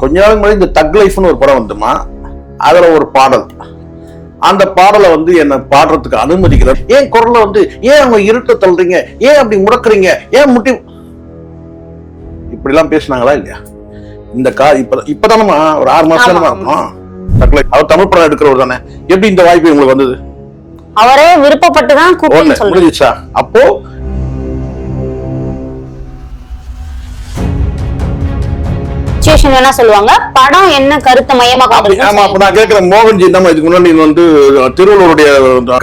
கொஞ்ச நாள் முன்னாடி இந்த தக் லைஃப்னு ஒரு படம் வந்துமா, அதுல ஒரு பாடல், அந்த பாடலை வந்து என்ன பாடுறதுக்கு அனுமதிக்கல. ஏன் குரல்ல வந்து ஏன் அவங்க இருட்ட தள்ளுறீங்க, ஏன் அப்படி முடக்குறீங்க, ஏன் முட்டி இப்படி எல்லாம் பேசினாங்களா இல்லையா? இந்த இப்பதானமா ஒரு 6 மாசம் இருக்கணும். அவர் தமிழ் படம் எடுக்கிறவர் தானே, எப்படி இந்த வாய்ப்பு உங்களுக்கு வந்தது? அவரே விருப்பப்பட்டுதான் முடிஞ்சிச்சா? அப்போ என்ன சொல்லுவாங்க, படம் என்ன கருத்தை மையமா நான் கேட்கிறேன். மோகன்ஜி நம்ம இதுக்கு முன்னாடி வந்து திருவள்ளுவருடைய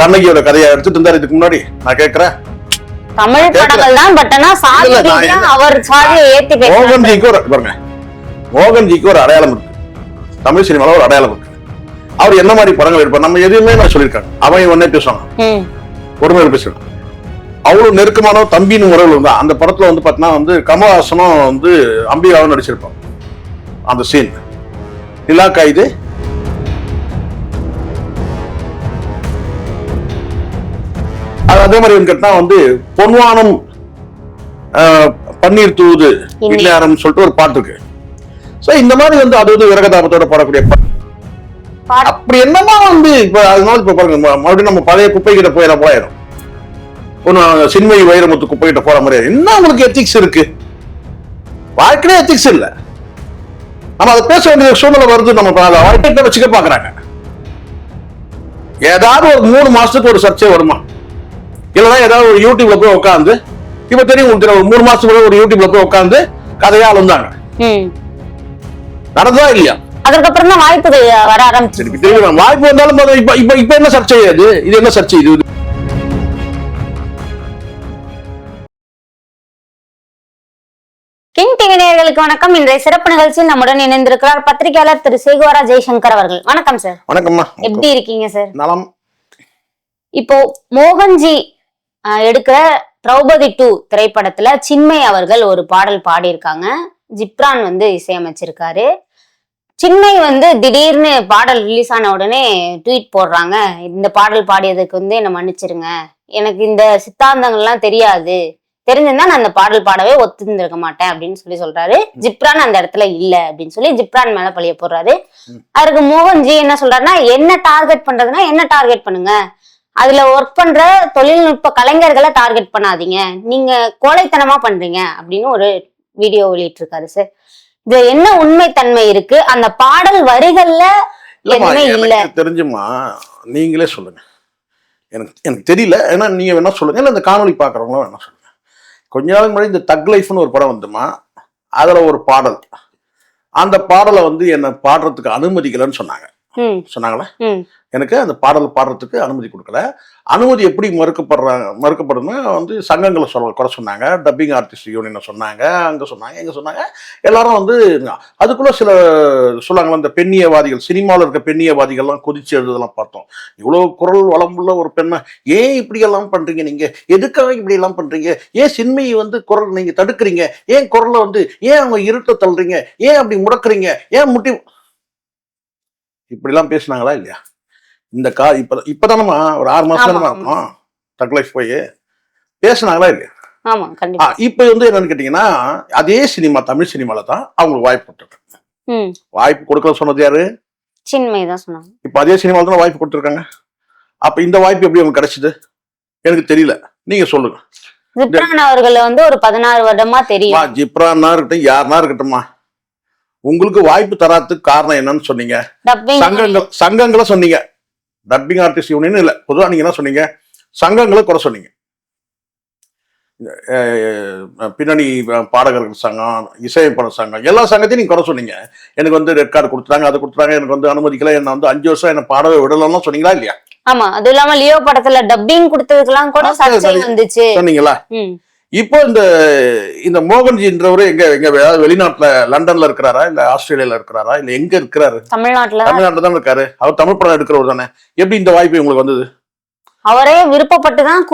கண்ணகியோட கதையை எடுத்துட்டு இருந்தாரு. இதுக்கு முன்னாடி நான் கேட்கிறேன், தமிழ் படங்கள் தான், பட் ஆனா அவர் ஏத்தி பாருங்க, மோகன்ஜிக்கு ஒரு அடையாளம் இருக்கு, தமிழ் சினிமால ஒரு அடையாளம் இருக்கு. அவர் என்ன மாதிரி படங்கள் எடுப்பார் நம்ம எதுவுமே நான் சொல்லியிருக்காங்க. அவன் ஒன்னே பேசுவாங்க, ஒருமையில பேசுவாங்க. அவ்வளவு நெருக்கமான தம்பின்னு உறவு இருந்தா அந்த படத்துல வந்து பாத்தீங்கன்னா வந்து கமலஹாசனும் வந்து அம்பிகாவும் நடிச்சிருப்பாங்க. அந்த சீன் நிலா காயுது, அதே மாதிரி கேட்டா வந்து பொன்வானம் பன்னீர் தூது இல்லையாரம் சொல்லிட்டு ஒரு பாட்டு இருக்கு. சோ இந்த மாதிரி வந்து அது வந்து விரகதாபத்தோட பாடக்கூடிய அப்படி என்னமா வந்து இப்ப அதனால இப்ப பாருங்க, மறுபடியும் நம்ம பழைய குப்பை கிட்ட போயிடும். சின்மயி வைரமுத்து குப்பை கிட்ட போற மாதிரி என்ன உங்களுக்கு எத்திக்ஸ் இருக்கு? வாழ்க்கையிலே எத்திக்ஸ் இல்ல. நம்ம அதை பேச வேண்டிய சூழ்நிலை வருது. நம்ம வாழ்க்கை வச்சுக்க பாக்குறாங்க. ஏதாவது ஒரு 3 மாசத்துக்கு ஒரு சர்ச்சை வருமா? இல்லைன்னா ஏதாவது ஒரு யூடியூப்ல போய் உட்காந்து, இப்ப தெரியும் உங்களுக்கு, ஒரு 3 மாசத்துக்கு ஒரு யூடியூப்ல போய் உட்காந்து கதையா அழுந்தாங்க. நடந்ததா இல்லையா? அதுக்கப்புறம் தான் வாய்ப்பு வர ஆரம்பிச்சு. வாய்ப்பு வந்தாலும் இப்ப என்ன சர்ச்சை? இது என்ன சர்ச்சை? இது கிங் டிவி நேயர்களுக்கு வணக்கம். இன்றைய சிறப்பு நிகழ்ச்சியில் நம்முடன் இணைந்திருக்கிறார் பத்திரிகையாளர் திரு சேகுவரா ஜெய்சங்கர் அவர்கள். வணக்கம் சார். வணக்கம்மா. எப்படி இருக்கீங்க சார்? நலம். இப்போ மோகன்ஜி எடுக்கிற திரௌபதி 2 திரைப்படத்துல சின்மய் அவர்கள் ஒரு பாடல் பாடியிருக்காங்க. ஜிப்ரான் வந்து இசையமைச்சிருக்காரு. சின்மய் வந்து திடீர்னு பாடல் ரிலீஸ் ஆன உடனே ட்வீட் போடுறாங்க, இந்த பாடல் பாடியதுக்கு வந்து என்ன மன்னிச்சிருங்க, எனக்கு இந்த சித்தாந்தங்கள்லாம் தெரியாது, தெரிஞ்சிருந்தா நான் அந்த பாடல் பாடவே ஒத்துந்திருக்க மாட்டேன் அப்படின்னு சொல்றாரு. ஜிப்ரான் அந்த இடத்துல இல்ல அப்படின்னு சொல்லி ஜிப்ரான் மேல பழிய போடுறாரு. அதுக்கு மோகன்ஜி என்ன சொல்றாருன்னா, என்ன டார்கெட் பண்றதுன்னா என்ன டார்கெட் பண்ணுங்க, அதுல ஒர்க் பண்ற தொழில்நுட்ப கலைஞர்களை டார்கெட் பண்ணாதீங்க, நீங்க கோழைத்தனமா பண்றீங்க அப்படின்னு ஒரு வீடியோ வெளியிட்டு இருக்காரு சார். இது என்ன உண்மை தன்மை இருக்கு அந்த பாடல் வரிகள்ல? எதுவுமே இல்ல. தெரிஞ்சுமா, நீங்களே சொல்லுங்க. எனக்கு தெரியல, ஏன்னா நீங்க வேணா சொல்லுங்க, இல்ல இந்த காணொலி பாக்குறவங்களும் வேணா சொல்லுங்க. கொஞ்ச நாளுக்கு முன்னாடி இந்த தக் லைஃப்னு ஒரு படம் வந்துமா, அதுல ஒரு பாடல், அந்த பாடலை வந்து என்ன பாடுறதுக்கு அனுமதிக்கலன்னு சொன்னாங்களே. எனக்கு அந்த பாடல் பாடுறதுக்கு அனுமதி கொடுக்கல. அனுமதி எப்படி மறுக்கப்படுதுன்னா வந்து சங்கங்களை குறை சொன்னாங்க, டப்பிங் ஆர்டிஸ்ட் யூனியனை சொன்னாங்க, அங்க சொன்னாங்க, எங்க சொன்னாங்க. எல்லாரும் வந்து அதுக்குள்ள சில சொல்லாங்களா, இந்த பெண்ணியவாதிகள், சினிமாவில் இருக்க பெண்ணியவாதிகள்லாம் கொதிச்சு எழுதலாம் பார்த்தோம். இவ்வளவு குரல் வளமுள்ள ஒரு பெண்ணை ஏன் இப்படி எல்லாம் பண்றீங்க, நீங்க எதுக்காக இப்படி எல்லாம் பண்றீங்க, ஏன் சின்மையை வந்து குரல் நீங்க தடுக்கிறீங்க, ஏன் குரலை வந்து ஏன் அவங்க இருட்ட தள்ளுறீங்க, ஏன் அப்படி முடக்குறீங்க, ஏன் முட்டி இப்படி எல்லாம் பேசினாங்களா இல்லையா? இந்த இப்பதானமா ஒரு 6 மாசம் இருக்கும் தக் லைஃப் போய் பேசினாங்களா இல்லையா? இப்ப வந்து என்னன்னு கேட்டீங்கன்னா, அதே சினிமா, தமிழ் சினிமால தான் அவங்களுக்கு வாய்ப்பு கொடுத்துருக்காங்க. வாய்ப்பு கொடுக்கல சொன்னது யாரு? சின்மயி தான் சொன்னாங்க. இப்ப அதே சினிமால தான் வாய்ப்பு கொடுத்துருக்காங்க. அப்ப இந்த வாய்ப்பு எப்படி உங்களுக்கு கிடைச்சது எனக்கு தெரியல, நீங்க சொல்லுங்க. ஜிப்ரான் அவர்களை வந்து ஒரு 16 வருடமா தெரியும். ஜிப்ரானா இருக்கட்டும், யாருனா இருக்கட்டும்மா, உங்களுக்கு வாய்ப்பு தராதுக்கு காரணம் என்னன்னு சொன்னீங்க? சங்கங்களை சொன்னீங்க. டப்பிங் ஆர்டிஸ்ட் யூனியன் இல்ல, பொதுவா நீங்க என்ன சொன்னீங்க? சங்கங்களை குறை சொன்னீங்க. பின்னணி பாடகர்கள் சங்கம், இசையமைப்பாளர் சங்கம், எல்லா சங்கத்தையும் நீங்க குறை சொன்னீங்க. எனக்கு வந்து ரெட் கார்டு கொடுத்துட்டாங்க, அதை கொடுத்துட்டாங்க, எனக்கு வந்து அனுமதிக்கல, என்ன வந்து 5 வருஷம் என்ன பாடவே விடலாம் சொன்னீங்களா இல்லையா? ஆமா, அது இல்லாம லியோ படத்துல டப்பிங் கொடுத்ததுக்கெல்லாம் கூட சர்ச்சை வந்துச்சு சொன்னீங்களா? இப்போ இந்த மோகன்ஜின்றவரு எங்க வெளிநாட்டுல லண்டன்ல இருக்கிறாரா, இல்ல ஆஸ்திரேலியால இருக்கிறாரா, இல்ல எங்க இருக்கிறாரு? தமிழ்நாட்டுல தான் இருக்காரு. அவர் தமிழ் படம் எடுக்கிறவர் தானே. எப்படி இந்த வாய்ப்பு உங்களுக்கு வந்தது? அவரே விருப்பப்பட்டுதான்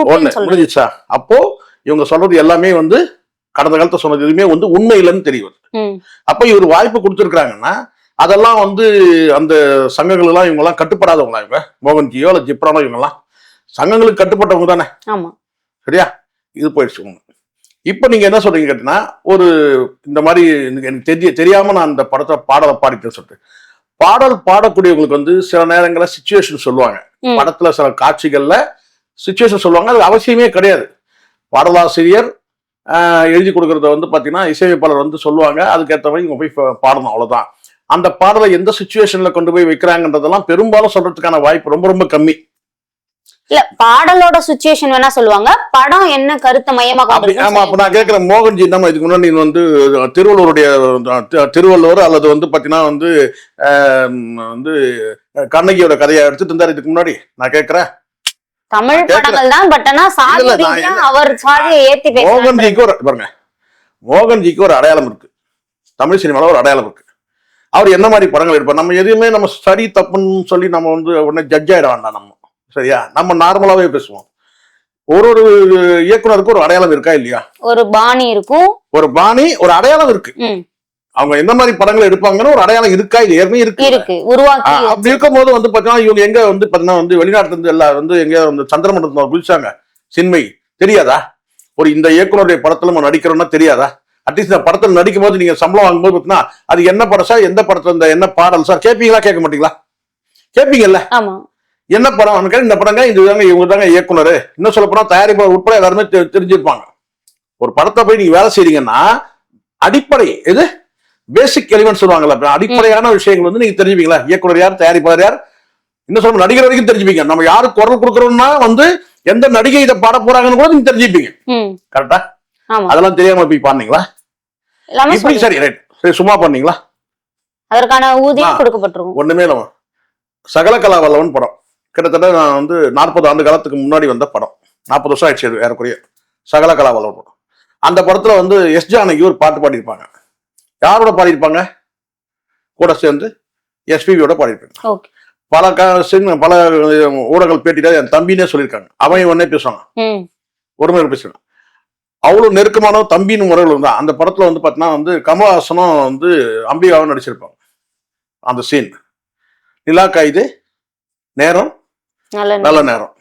முடிஞ்சிச்சா? அப்போ இவங்க சொல்றது எல்லாமே வந்து கடந்த காலத்தை சொன்னது எதுவுமே வந்து உண்மை இல்லைன்னு தெரியும். அப்ப இவர் வாய்ப்பு கொடுத்துருக்காங்கன்னா அதெல்லாம் வந்து அந்த சங்கங்கள் எல்லாம் இவங்க எல்லாம் கட்டுப்படாதவங்களா? இவங்க மோகன்ஜியோ இல்ல ஜிப்ரானோ இவங்க எல்லாம் சங்கங்களுக்கு கட்டுப்பட்டவங்க தானே. சரியா? இது போயிடுச்சு. இப்ப நீங்க என்ன சொல்றீங்க கேட்டீங்கன்னா, ஒரு இந்த மாதிரி எனக்கு தெரியாம நான் அந்த படத்தை பாடலை பாடிட்டேன்னு சொல்லிட்டு, பாடல் பாடக்கூடியவங்களுக்கு வந்து சில நேரங்களில் சுச்சுவேஷன் சொல்லுவாங்க. படத்துல சில காட்சிகள்ல சுச்சுவேஷன் சொல்லுவாங்க. அது அவசியமே கிடையாது. பாடலாசிரியர் எழுதி கொடுக்கறத வந்து பாத்தீங்கன்னா இசையமைப்பாளர் வந்து சொல்லுவாங்க. அதுக்கேற்ற மாதிரி இவங்க போய் பாடணும், அவ்வளவுதான். அந்த பாடலை எந்த சுச்சுவேஷன்ல கொண்டு போய் வைக்கிறாங்கன்றதெல்லாம் பெரும்பாலும் சொல்றதுக்கான வாய்ப்பு ரொம்ப ரொம்ப கம்மி. இல்ல, பாடலோட சுச்சுவேஷன் வேணா சொல்லுவாங்க, படம் என்ன கருத்தை மையமா ஆமா. அப்ப நான் கேட்கிறேன், மோகன்ஜி நம்ம இதுக்கு முன்னாடி வந்து திருவள்ளுவர் அல்லது வந்து பாத்தீங்கன்னா வந்து வந்து கண்ணகியோட கதையை எடுத்துட்டு இருந்தாரு இதுக்கு முன்னாடி. நான் கேட்கிறேன், தமிழ் படங்கள் தான், பட் ஆனா அவர் சாதியை ஏத்தி மோகன்ஜிக்கு ஒரு பாருங்க, மோகன்ஜிக்கு ஒரு அடையாளம் இருக்கு, தமிழ் சினிமால ஒரு அடையாளம் இருக்கு. அவர் என்ன மாதிரி படங்கள் எடுப்பார்? நம்ம எதுவுமே நம்ம சரி தப்புன்னு சொல்லி நம்ம வந்து உடனே ஜட்ஜ் ஆயிட வேண்டாம். நம்ம சரியா, நம்ம நார்மலாவே பேசுவோம். ஒரு இயக்குனருக்கு ஒரு அடையாளம் இருக்கா இல்லையா? ஒரு பாணி இருக்கும், ஒரு அடையாளம் இருக்கு. அவங்க என்ன மாதிரி படங்கள் எடுப்பாங்கன்னு ஒரு அடையாளம் இருக்கா? இது ஏற்கனவே இருக்கு. அப்படி இருக்கும் போது வந்து பாத்தீங்கன்னா இவங்க எங்க வந்து பாத்தீங்கன்னா வந்து வெளிநாட்டுல இருந்து எல்லாம் வந்து எங்க வந்து சந்திரமண்டலத்துல குதிச்சாங்க. சின்மை தெரியாதா? ஒரு இந்த இயக்குனருடைய படத்துல நம்ம நடிக்கிறோம்னா தெரியாதா? அட்லீஸ்ட் இந்த படத்துல நடிக்கும் போது நீங்க சம்பளம் வாங்கும்போது பாத்தீங்கன்னா அது என்ன படம் சார், எந்த படத்துல இந்த என்ன பாடல் சார் கேட்பீங்களா? கேட்க மாட்டீங்களா? கேட்பீங்கல்ல. என்ன படம்? இந்த படங்க இவங்க தாங்க இயக்குனர். இன்னும் சொல்ல போனா தயாரிப்பாளர் உட்பட எல்லாருமே தெரிஞ்சிருப்பாங்க. ஒரு படத்தை போய் நீங்க வேலை செய்றீங்கன்னா அடிப்படை எது பேசிக் எலிமெண்ட் சொல்லுவாங்கல்ல, அடிப்படையான விஷயங்கள் வந்து நீங்க தெரிஞ்சுப்பீங்களா? இயக்குனர் யார், தயாரிப்பாளர் யார், இன்னும் சொல்ல நடிகர் வரைக்கும் தெரிஞ்சுப்பீங்க. நம்ம யாரு குரல் கொடுக்கறோம்னா வந்து எந்த நடிகை இதை பாட போறாங்கன்னு கூட நீங்க தெரிஞ்சுப்பீங்க. கரெக்டா? அதெல்லாம் தெரியாம போய் பாருங்களா? இப்படி சரி ரைட் சரி சும்மா பண்ணீங்களா? அதற்கான ஊதியம் கொடுக்கப்பட்டிருக்கும். ஒண்ணுமே நம்ம சகல கலாவல்லவன் படம் கிட்டத்தட்ட நான் வந்து 40 ஆண்டு காலத்துக்கு முன்னாடி வந்த படம். 40 வருஷம் ஆயிடுச்சு ஏறக்குறைய. சகல கலாவல்லவன் படம். அந்த படத்துல வந்து எஸ் ஜானகி ஒரு பாட்டு பாடியிருப்பாங்க. யாரோட பாடியிருப்பாங்க? கூட சேர்ந்து எஸ்பிபியோட பாடியிருப்பாங்க. பல ஊடகங்கள் பேட்டியில என் தம்பினே சொல்லியிருக்காங்க. அவன் ஒன்னே பேசுவாங்க, ஒருமை பேசுவாங்க. அவ்வளவு நெருக்கமான தம்பின்னு முறைகள் தான். அந்த படத்துல வந்து பாத்தீங்கன்னா வந்து கமலஹாசனும் வந்து அம்பிகாவும் நடிச்சிருப்பாங்க. அந்த சீன் நிலா காயுது நேரம் நல்ல நேரம்.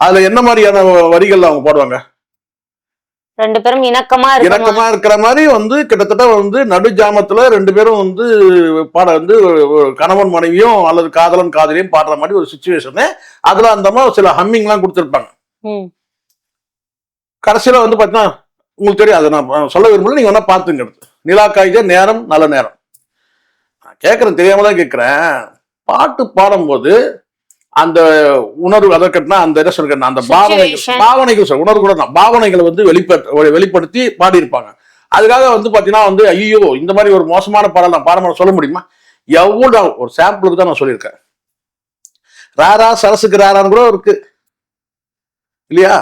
அதுல என்ன மாதிரியான வரிகள் அவங்க பாடுவாங்க? ரெண்டு பேரும் இணக்கமா இருக்கிற மாதிரி வந்து கிட்டத்தட்ட வந்து நடு ஜாமத்துல ரெண்டு பேரும் வந்து பாட வந்து கணவன் மனைவியும் அல்லது காதலன் காதலியும் பாடுற மாதிரி ஒரு சுச்சுவேஷன். அதுல அந்த மாதிரி சில ஹம்மிங் எல்லாம் கொடுத்திருப்பாங்க. கடைசியில வந்து பாத்தீங்கன்னா உங்களுக்கு தெரியும், அதை நான் சொல்ல விரும்பல, நீங்க வேணா பாத்துங்க. நிலா காய்ச்ச நேரம் நல்ல நேரம். நான் கேட்கறேன், தெரியாம தான் கேட்கிறேன். பாட்டு பாடும்போது அந்த உணர்வு அதை கட்டினா அந்த அந்த பாவனைகள் உணர்வு கூட பாவனைகளை வந்து வெளிப்படுத்தி பாடியிருப்பாங்க. அதுக்காக வந்து பாத்தீங்கன்னா வந்து ஐயோ இந்த மாதிரி ஒரு மோசமான பாடல் நான் பாட சொல்ல முடியுமா? எவ்வளவு ஒரு சாம்பிளுக்கு தான் நான் சொல்லியிருக்கேன். ராரா சரசுக்கு ராரான்னு கூட இருக்கு இல்லையா?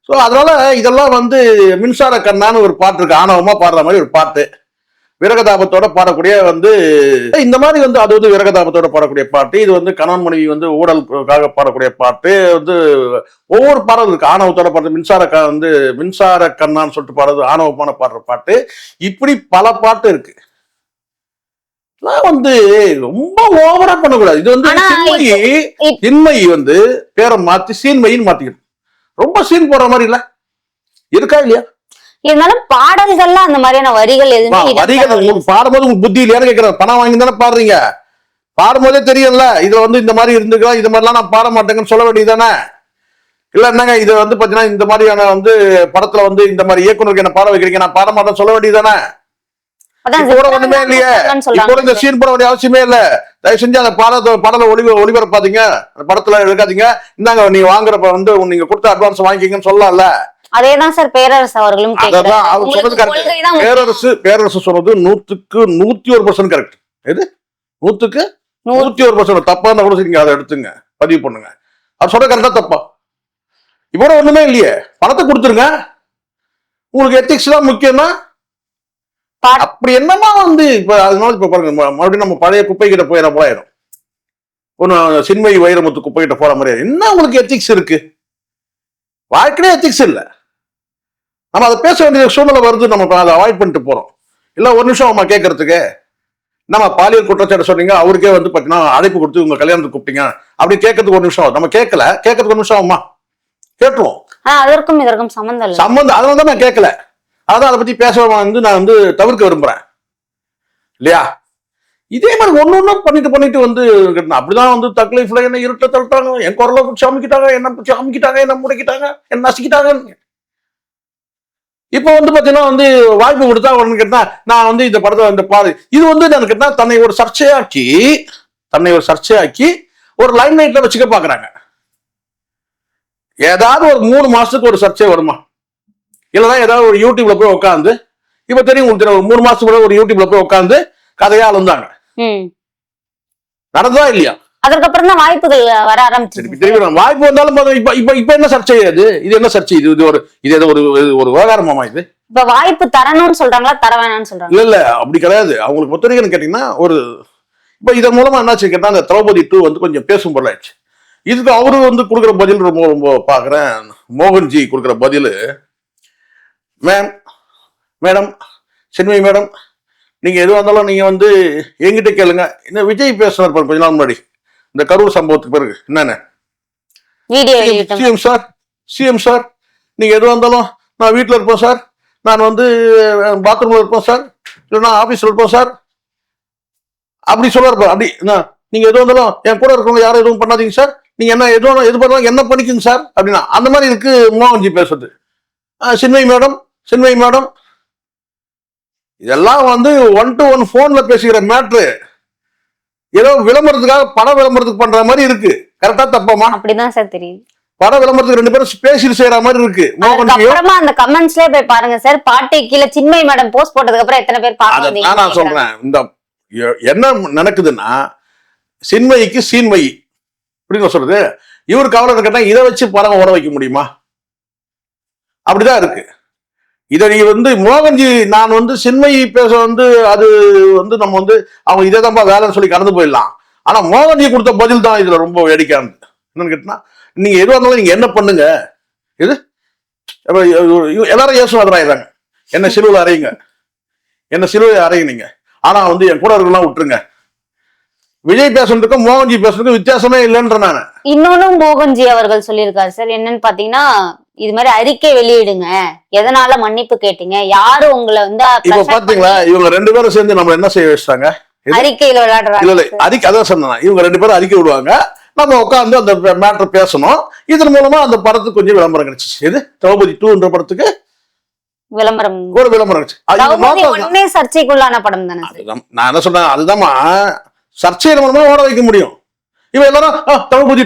ஸோ அதனால இதெல்லாம் வந்து மின்சார கண்ணான்னு ஒரு பாட்டு இருக்கு, ஆணவமா பாடுற மாதிரி ஒரு பாட்டு. விரகதாபத்தோட பாடக்கூடிய வந்து இந்த மாதிரி வந்து அது வந்து விரகதாபத்தோட பாடக்கூடிய பாட்டு. இது வந்து கணவன் மனைவி வந்து ஊழலுக்காக பாடக்கூடிய பாட்டு. வந்து ஒவ்வொரு பாடல் இருக்கு. ஆணவத்தோட பாடுறது மின்சார கண்ணான்னு சொல்லிட்டு பாடுறது ஆணவமான பாடுற பாட்டு. இப்படி பல பாட்டு இருக்கு. நான் வந்து ரொம்ப ஓவரா பண்ணக்கூடாது. இது வந்து சின்மை வந்து பேரை மாத்தி சீன்மைன்னு மாத்திக்கணும். ரொம்ப சீன் போடுற மாதிரி இல்ல இருக்கா இல்லையா? இருந்தாலும் பாடல்கள்ல அந்த மாதிரியான வரிகள் எதுவுமே வரிகள் உங்களுக்கு பாடும்போது உங்களுக்கு புத்தி இல்லையான்னு கேட்கிறேன். பணம் வாங்கி தானே பாடுறீங்க, பாடும்போதே தெரியல இதுல வந்து இந்த மாதிரி இருந்துக்கலாம், இது மாதிரிலாம் நான் பாட மாட்டேங்கன்னு சொல்ல வேண்டியதானே? இல்ல என்னங்க இது வந்து பாத்தீங்கன்னா இந்த மாதிரியான வந்து படத்துல வந்து இந்த மாதிரி இயக்குனருக்கு என்ன பாட வைக்கிறீங்க, நான் பாட மாட்டேன்னு சொல்ல வேண்டியதானே? ஒண்ணுமே இல்லையே, இப்போ இந்த சீன் போட வேண்டிய அவசியமே இல்ல. தயவு செஞ்சு அந்த பாடலை ஒளிபரப்பாதீங்க, அந்த படத்துல எடுக்காதீங்க, இந்தாங்க நீங்க வாங்குறப்ப வந்து நீங்க கொடுத்த அட்வான்ஸ் வாங்கிக்கீங்கன்னு சொல்லலாம்ல. அதேதான் சார் பேரரசு அவர்களும் பேரரசு சொன்னது 100% கரெக்ட். எது 100% தப்பா இருந்தா கூட சரிங்க, அதை எடுத்துங்க பதிவு பண்ணுங்க. அது சொல்ற கரெக்டா தப்பா? இப்போ ஒண்ணுமே இல்லையே, பணத்தை கொடுத்துருங்க. உங்களுக்கு எத்திக்ஸ் தான் முக்கியம்னா அப்படி என்னமா வந்து இப்ப அதனால இப்ப பாருங்க, மறுபடியும் நம்ம பழைய குப்பை கிட்ட போயிடும். ஒன்னு சின்மை வைரமுத்து குப்பை கிட்ட போற மாதிரி என்ன உங்களுக்கு எத்திக்ஸ் இருக்கு? வாழ்க்கையே எத்திக்ஸ் இல்ல. நம்ம அதை பேச வேண்டிய சூழ்நிலை வருது, நம்ம அதை அவாய்ட் பண்ணிட்டு போறோம். இல்ல ஒரு நிமிஷம் அம்மா கேட்கறதுக்கு நம்ம பாலியல் குற்றச்சாட்டு சொன்னீங்க, அவருக்கே வந்து பாத்தீங்கன்னா அழைப்பு கொடுத்து உங்க கல்யாணத்துக்கு கூப்பிட்டீங்க அப்படி கேட்கறதுக்கு ஒரு நிமிஷம் நம்ம கேட்கறதுக்கு ஒரு நிமிஷம் அம்மா கேட்டுருவோம். அதற்கும் இதற்கும் சம்பந்தம் அதனாலதான் நான் கேட்கல. அதான் அதை பத்தி பேச வந்து நான் வந்து தவிர்க்க விரும்புறேன் இல்லையா. இதே மாதிரி ஒண்ணு பண்ணிட்டு வந்து அப்படிதான் வந்து தக் லைஃப்ல என்ன இருட்ட தள்ளிட்டாங்க, என் குரலை பிடிச்சி அமுக்கிட்டாங்க, என்ன முடக்கிட்டாங்க, என்ன நசுக்கிட்டாங்க. இப்ப வந்து பாத்தீங்கன்னா வந்து வாய்ப்பு கொடுத்தா ஒண்ணு கேட்டா நான் வந்து இந்த படத்தை வந்து பாரு, இது வந்து எனக்கு கேட்டா தன்னை ஒரு சர்ச்சையாக்கி ஒரு லைன் லைட்ல வச்சுக்க பாக்குறாங்க. ஏதாவது ஒரு 3 மாசத்துக்கு ஒரு சர்ச்சை வருமா, இல்லைன்னா ஏதாவது ஒரு யூடியூப்ல போய் உட்காந்து, இப்ப தெரியும் உங்களுக்கு ஒரு 3 மாசத்துக்கு ஒரு யூடியூப்ல போய் உட்காந்து கதையா அழுந்தாங்க. நடந்ததா இல்லையா? அதற்கப்புறம் தான் வாய்ப்புகள் வர ஆரம்பிச்சு. வாய்ப்பு வந்தாலும் இப்ப என்ன சர்ச்சை? இது என்ன சர்ச்சை? இது ஒரு விவகாரமாமா இது? இப்ப வாய்ப்பு தரணும்னு சொல்றாங்களா, தர வேணாம்னு சொல்றாங்க? இல்ல அப்படி கிடையாது. அவங்களுக்கு பொறுத்தவரைக்கும் கேட்டீங்கன்னா ஒரு இப்ப இதன் மூலமா என்னாச்சு கேட்டா அந்த திரௌபதி 2 வந்து கொஞ்சம் பேசும் பொருளாச்சு. இதுக்கு அவரு வந்து கொடுக்குற பதில் ரொம்ப பாக்குறேன். மோகன்ஜி கொடுக்குற பதில், மேடம் சின்மயி மேடம், நீங்க எதுவாக இருந்தாலும் நீங்க வந்து எங்கிட்ட கேளுங்க. என்ன விஜய் பேசினார் கொஞ்ச நாள் முன்னாடி இந்த கரூர் சம்பவத்துக்கு பிறகு என்னன்னு, சிஎம் சார் நீங்க எதுவாக இருந்தாலும் நான் வீட்டில் இருப்பேன் சார், நான் வந்து பாத்ரூம்ல இருப்பேன் சார், இல்லைன்னா ஆபீஸ்ல இருப்பேன் சார், அப்படி சொல்ல அப்படி நீங்க எதுவும் இருந்தாலும் என் கூட இருக்கவங்க யாரும் எதுவும் பண்ணாதீங்க சார், நீங்க என்ன எது பண்ணாலும் என்ன பண்ணிக்கோங்க சார் அப்படின்னா அந்த மாதிரி இருக்கு மோகன்ஜி பேசுறது. சின்மயி மேடம் இதெல்லாம் வந்து 1-to-1 போன்ல பேசுகிற மேட்ரு. ஏதோ விளம்பரத்துக்காக பட விளம்பரத்துக்கு பண்ற மாதிரி இருக்கு. கரெக்டா தப்பாமா? அப்படிதான் சார் தெரியுது. பட விளம்பரத்துக்கு 2 பேரும் பேசிட்டு செய்யற மாதிரி இருக்கு. அப்புறமா அந்த கமெண்ட்ஸ்லயே போய் பாருங்க சார், பாட்டு கீழே சின்மயி மேடம் போஸ்ட் போட்டதுக்கு அப்புறம் எத்தனை பேர் பாக்குறீங்க. நான் சொல்றேன், இந்த என்ன நடக்குதுன்னா சின்மயிக்கு சீன்மயி அப்படின்னு சொல்றது. இவருக்கு கவலை கேட்டா இதை வச்சு படம் ஓட வைக்க முடியுமா? அப்படிதான் இருக்கு. இதை நீ வந்து மோகன்ஜி நான் வந்து சின்மயி பேச வந்து அது வந்து நம்ம வந்து அவங்க இதே தான் வேலைன்னு சொல்லி கடந்து போயிடலாம். ஆனா மோகன்ஜி கொடுத்த பதில் தான் இதுல ரொம்ப வேடிக்கையானது. என்னன்னு கேட்டா நீங்க எதுவாக இருந்தாலும் நீங்க என்ன பண்ணுங்க, இது எல்லாரும் இயேசுநாதர் ஆயிடுறாங்க, என்ன சிலுவையில் அறையுங்க நீங்க, ஆனா வந்து என் கூட இருக்கலாம் விட்டுருங்க. விஜய் பேசுறதுக்கும் மோகன்ஜி பேசுறதுக்கும் வித்தியாசமே இல்லைன்ற நான். இன்னொன்னு மோகன்ஜி அவர்கள் சொல்லியிருக்காரு சார், என்னன்னு பாத்தீங்கன்னா இது மாதிரி அறிக்கை வெளியிடுங்க, எதனால மன்னிப்பு கேட்டீங்க, யாரு உங்களை வந்து இப்ப பாத்தீங்களா இவங்க 2 பேரும் சேர்ந்து நம்ம என்ன செய்ய வச்சிட்டாங்க, அறிக்கையில விளையாடுறாங்க. இல்ல அறிக்கை அதான் சொன்னேன், இவங்க 2 பேரும் அறிக்கை விடுவாங்க, நம்ம உட்காந்து அந்த மேட்டர் பேசணும். இதன் மூலமா அந்த படத்துக்கு கொஞ்சம் விளம்பரம் கிடைச்சு. இது திரௌபதி 2ன்ற படத்துக்கு ஒரு விளம்பரம் கிடைச்சு. சர்ச்சைக்குள்ளான படம் தானே. நான் என்ன சொல்றேன், அதுதான் சர்ச்சை மூலமா ஓட வைக்க முடியும். இவன் எல்லாரும் திரௌபதி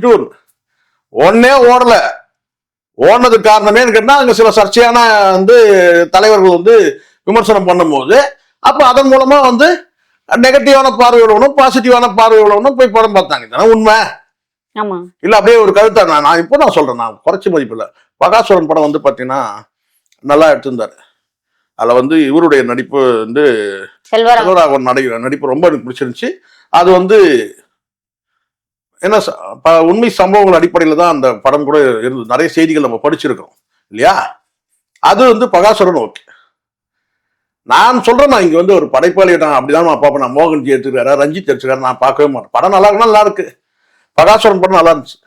2 ஒன்னே ஓடல. ஓடுனதுக்கு காரணமே கேட்டா அங்க சில சர்ச்சையான வந்து தலைவர்கள் வந்து விமர்சனம் பண்ணும் போது அப்ப அதன் மூலமா வந்து நெகட்டிவான பார்வையுள்ளவனும் பாசிட்டிவான பார்வையுள்ளவனும் போய் படம் பார்த்தாங்க. இதெல்லாம் உண்மை இல்ல. அப்படியே ஒரு கருத்தை நான் இப்போ நான் சொல்றேன், நான் குறைச்சி மதிப்பு இல்லை. பகாசுரன் படம் வந்து பாத்தீங்கன்னா நல்லா எடுத்திருந்தாரு. அதுல வந்து இவருடைய நடிப்பு வந்து செல்வராகவன் நடிப்பு ரொம்ப எனக்கு பிடிச்சிருந்துச்சு. அது வந்து என்ன உண்மை சம்பவங்கள் அடிப்படையில தான் அந்த படம் கூட இருந்தது. நிறைய செய்திகள் நம்ம படிச்சிருக்கோம் இல்லையா. அது வந்து பகாசுரன் ஓகே. நான் சொல்றேன், நான் இங்க வந்து ஒரு படைப்பாளி நான் அப்படிதான் நான் பார்ப்பேன். நான் மோகன்ஜி எடுத்துக்காரு, ரஞ்சித் எடுத்துக்காரு, நான் பார்க்கவே மாட்டேன். படம் நல்லா இருக்குன்னா நல்லா இருக்கு. பகாசுரன் படம் நல்லா இருந்துச்சு.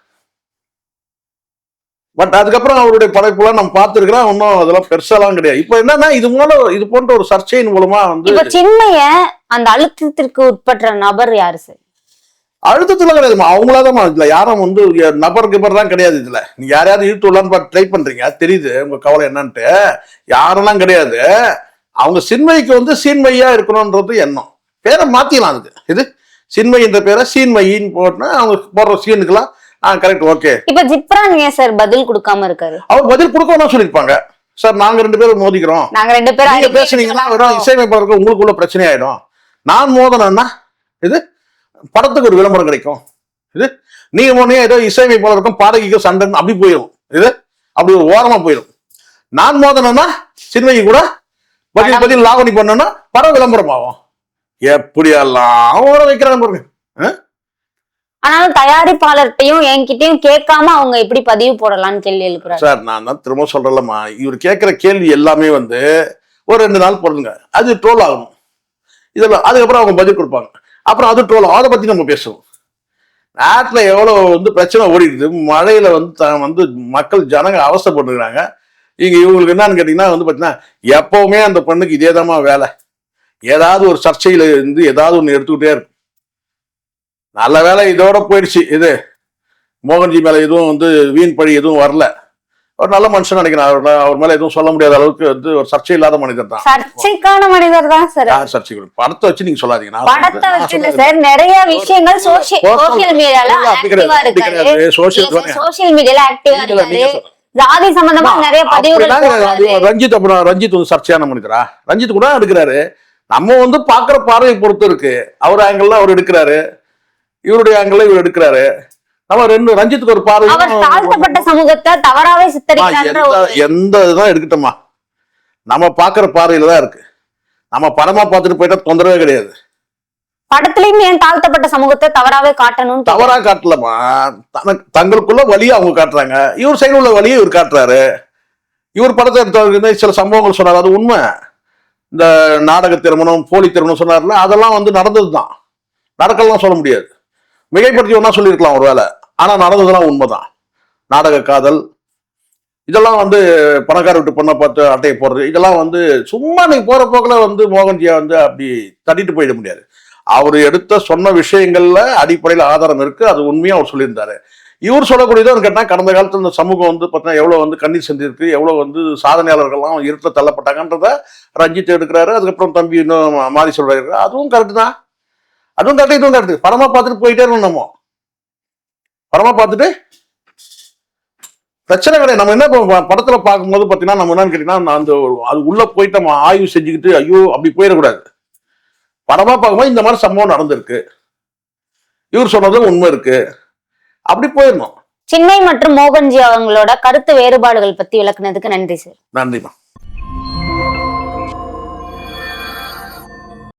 பட் அதுக்கப்புறம் அவருடைய படைப்புலாம் நம்ம பார்த்துருக்கிறோம். ஒன்றும் அதெல்லாம் பெருசாலாம் கிடையாது. இப்போ என்னன்னா இது போன்ற ஒரு சர்ச்சையின் மூலமா வந்து சின்மய அந்த அழுத்தத்திற்கு உட்பட்ட நபர் யாரு சார்? அழுத்தத்துல கிடையாது, அவங்களாதான். இதுல யாரும் வந்து நபருக்கு தான் கிடையாது. இதுல நீங்க யாரையாவது இழுத்து விடலான்னு ட்ரை பண்றீங்க, தெரியுது உங்க கவலை என்னன்ட்டு. யாரெல்லாம் கிடையாது. அவங்க சின்மயிக்கு வந்து சீன்மையா இருக்கணும்ன்றது எண்ணம். பேரை மாத்திக்கலாம். அதுக்கு இது சின்மயின்ற பேரை சீன்மயின்னு போட்டா அவங்க போடுற சீனுக்குலாம் கரெக்ட் ஓகே. இப்ப ஜிப்ரான் ஏன் சார் பதில் கொடுக்காம இருக்காரு? அவர் பதில் கொடுக்கணும் சொல்லிருப்பாங்க. சார் நாங்க 2 பேரும் மோதிக்கிறோம், நாங்க 2 பேரும் பேசுனீங்கன்னா வெறும் இசையமைப்பாளருக்கு உங்களுக்குள்ள பிரச்சனை ஆயிடும். நான் மோதனா இது படத்துக்கு ஒரு விளம்பரம் கிடைக்கும். இது நீங்க போனே ஏதோ இசையமைப்பாளருக்கும் பாடகிக்கும் சண்டை அப்படி போயிடும். இது அப்படி ஒரு ஓரமா போயிடும். நான் மோதனா சின்மயி கூட பதில் லாவணி பண்ணா படம் விளம்பரம் ஆகும். எப்படியெல்லாம் ஓட வைக்கிறாங்க பாருங்க. ஆனாலும் தயாரிப்பாளர்கிட்டையும் என்கிட்டயும் கேட்காம அவங்க எப்படி பதிவு போடலாம்னு கேள்வி எழுப்புறாரு. சார் நான் தான் திரும்ப சொல்றேன்லம்மா, இவர் கேட்கிற கேள்வி எல்லாமே வந்து ஒரு 2 நாள் பொருளுங்க, அது ட்ரோல் ஆகணும். இதெல்லாம் அதுக்கப்புறம் அவங்க பதில் கொடுப்பாங்க. அப்புறம் அது ட்ரோல், அதை பத்தி நம்ம பேசுவோம். நாட்டுல எவ்வளவு வந்து பிரச்சனை ஓடிடுது. மழையில வந்து மக்கள் ஜனங்க அவஸ்தைப்பட்டுருக்காங்க. இவங்களுக்கு என்னன்னு கேட்டீங்கன்னா வந்து பாத்தீங்கன்னா எப்பவுமே அந்த பெண்ணுக்கு இதேதாம்மா வேலை. ஏதாவது ஒரு சர்ச்சையில இருந்து ஏதாவது ஒண்ணு எடுத்துக்கிட்டே இருக்கும். நல்ல வேலை இதோட போயிடுச்சு. இது மோகன்ஜி மேல எதுவும் வந்து வீண் பழி எதுவும் வரல. ஒரு நல்ல மனுஷன் நினைக்கிறேன். அவர் மேல எதுவும் சொல்ல முடியாத அளவுக்கு வந்து ஒரு சர்ச்சை இல்லாத மனிதர் தான். சர்ச்சைக்கான மனிதர் தான் சார். சர்ச்சை படத்தை வச்சு நீங்க சொல்லாதீங்க. படத்தை வச்சு இல்ல சார், நிறைய விஷயங்கள் சோசியல் மீடியால ஆக்டிவா இருக்காரு. சோசியல் மீடியால ஆக்டிவா இருக்காரு. ஜாதி சம்பந்தமா நிறைய பதிவுகள். ரஞ்சித் அப்புறம் ரஞ்சித் வந்து சர்ச்சையான மனிதரா? ரஞ்சித் கூட எடுக்கிறாரு. நம்ம வந்து பாக்குற பார்வையை பொறுத்து இருக்கு. அவர் ஆங்கிள் அவர் எடுக்கிறாரு, இவருடைய ஆங்கிள் இவர் எடுக்கிறாரு. நம்ம ரெண்டு ரஞ்சித்துக்கு ஒரு பார்வை. தாழ்த்தப்பட்ட சமூகத்தை தவறாவே சித்தரிக்கிறார். எந்த இதுதான் எடுக்கட்டுமா, நம்ம பாக்குற பார்வையில தான் இருக்கு. நம்ம படமா பார்த்துட்டு போயிட்டா தொந்தரவே கிடையாது. படத்துலயும் ஏன் தாழ்த்தப்பட்ட சமூகத்தை தவறாவே காட்டணும்? தவறா காட்டலமா, தங்களுக்குள்ள வழியை அவங்க காட்டுறாங்க. இவர் சைடு உள்ள வழியை இவர் காட்டுறாரு. இவர் படத்தை எடுத்த சில சம்பவங்கள் சொன்னார், அது உண்மை. இந்த நாடக திருமணம், போலி திருமணம் சொன்னார்ல, அதெல்லாம் வந்து நடந்ததுதான். நடக்கலாம் சொல்ல முடியாது. மிகைப்படுத்தி ஒன்னா சொல்லியிருக்கலாம் ஒரு வேலை. ஆனா நடந்ததுலாம் உண்மைதான். நாடக காதல் இதெல்லாம் வந்து பணக்கார விட்டு பொண்ணை பார்த்து அட்டையை போடுறது, இதெல்லாம் வந்து சும்மா நீங்க போற போக்குல வந்து மோகன்ஜியை வந்து அப்படி தட்டிட்டு போயிட முடியாது. அவர் எடுத்த சொன்ன விஷயங்கள்ல அடிப்படையில் ஆதாரம் இருக்கு. அது உண்மையா அவர் சொல்லியிருந்தாரு. இவர் சொல்லக்கூடியது கேட்டா கடந்த காலத்துல இந்த சமூகம் வந்து பார்த்தா எவ்வளவு வந்து கண்ணீர் செஞ்சிருக்கு, எவ்வளவு வந்து சாதனையாளர்கள்லாம் இருட்டில் தள்ளப்பட்டாங்கன்றத ரஞ்சித் எடுக்கிறாரு. அதுக்கப்புறம் தம்பி இன்னும் மாறி சொல்றாரு. அதுவும் கரெக்ட் தான். அதுவும் கரெக்ட், இதுவும் கரெக்ட். படமா பார்த்துட்டு போயிட்டே இருக்கணும். நம்ம படமா பார்த்துட்டு பிரச்சனை கிடையாது. நம்ம என்ன படத்துல பார்க்கும்போது பாத்தீங்கன்னா நம்ம என்னன்னு கேட்டீங்கன்னா அந்த அது உள்ள போயிட்டு நம்ம ஆய்வு செஞ்சுக்கிட்டு ஐயோ அப்படி போயிடக்கூடாது. படமா பார்க்கும்போது இந்த மாதிரி சம்பவம் நடந்திருக்கு, இவர் சொன்னதும் உண்மை இருக்கு, அப்படி போயிடணும். சின்மை மற்றும் மோகன்ஜி அவங்களோட கருத்து வேறுபாடுகள் பத்தி விளக்குனதுக்கு நன்றி சார். நன்றிமா.